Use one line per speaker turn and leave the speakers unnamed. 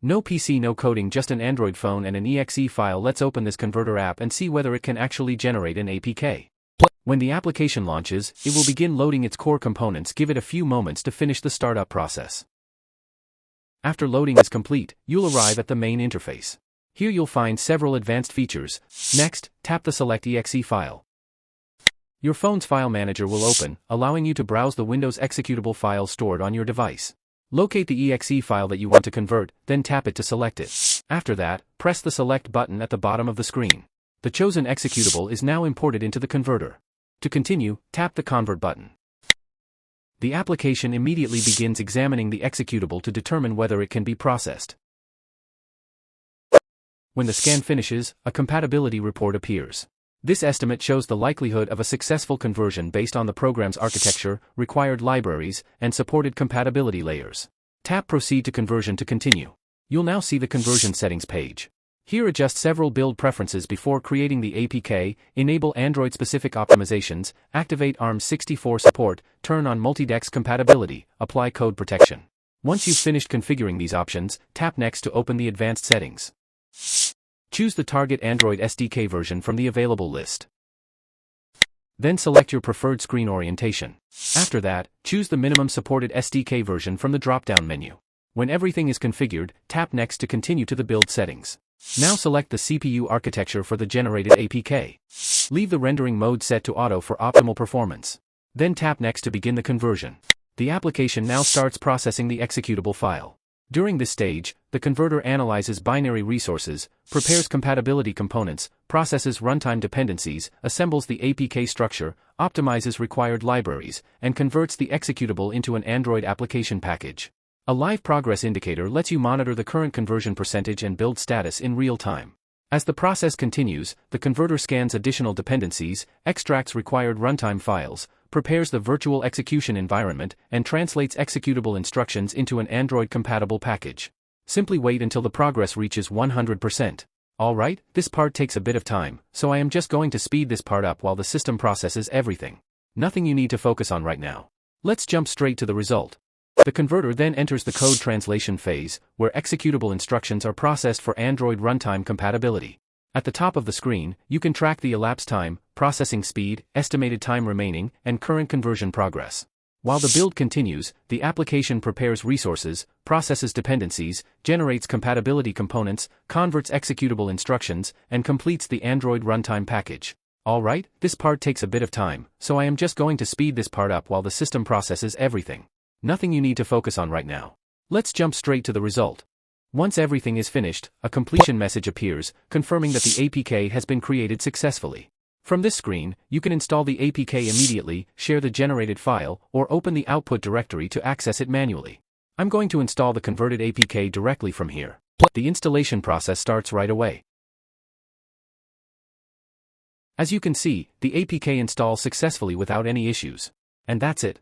No PC, no coding, just an Android phone and an EXE file. Let's open this converter app and see whether it can actually generate an APK. When the application launches, it will begin loading its core components. Give it a few moments to finish the startup process. After loading is complete, you'll arrive at the main interface. Here you'll find several advanced features. Next, tap the Select EXE file. Your phone's file manager will open, allowing you to browse the Windows executable files stored on your device. Locate the EXE file that you want to convert, then tap it to select it. After that, press the Select button at the bottom of the screen. The chosen executable is now imported into the converter. To continue, tap the Convert button. The application immediately begins examining the executable to determine whether it can be processed. When the scan finishes, a compatibility report appears. This estimate shows the likelihood of a successful conversion based on the program's architecture, required libraries, and supported compatibility layers. Tap Proceed to Conversion to continue. You'll now see the conversion settings page. Here adjust several build preferences before creating the APK, enable Android-specific optimizations, activate ARM64 support, turn on multi-DEX compatibility, apply code protection. Once you've finished configuring these options, tap Next to open the advanced settings. Choose the target Android SDK version from the available list. Then select your preferred screen orientation. After that, choose the minimum supported SDK version from the drop-down menu. When everything is configured, tap Next to continue to the build settings. Now select the CPU architecture for the generated APK. Leave the rendering mode set to auto for optimal performance. Then tap Next to begin the conversion. The application now starts processing the executable file. During this stage, the converter analyzes binary resources, prepares compatibility components, processes runtime dependencies, assembles the APK structure, optimizes required libraries, and converts the executable into an Android application package. A live progress indicator lets you monitor the current conversion percentage and build status in real time. As the process continues, the converter scans additional dependencies, extracts required runtime files, prepares the virtual execution environment, and translates executable instructions into an Android-compatible package. Simply wait until the progress reaches 100%. Alright, this part takes a bit of time, so I am just going to speed this part up while the system processes everything. Nothing you need to focus on right now. Let's jump straight to the result. The converter then enters the code translation phase, where executable instructions are processed for Android runtime compatibility. At the top of the screen, you can track the elapsed time, processing speed, estimated time remaining, and current conversion progress. While the build continues, the application prepares resources, processes dependencies, generates compatibility components, converts executable instructions, and completes the Android runtime package. Alright, this part takes a bit of time, so I am just going to speed this part up while the system processes everything. Nothing you need to focus on right now. Let's jump straight to the result. Once everything is finished, a completion message appears, confirming that the APK has been created successfully. From this screen, you can install the APK immediately, share the generated file, or open the output directory to access it manually. I'm going to install the converted APK directly from here. The installation process starts right away. As you can see, the APK installs successfully without any issues. And that's it.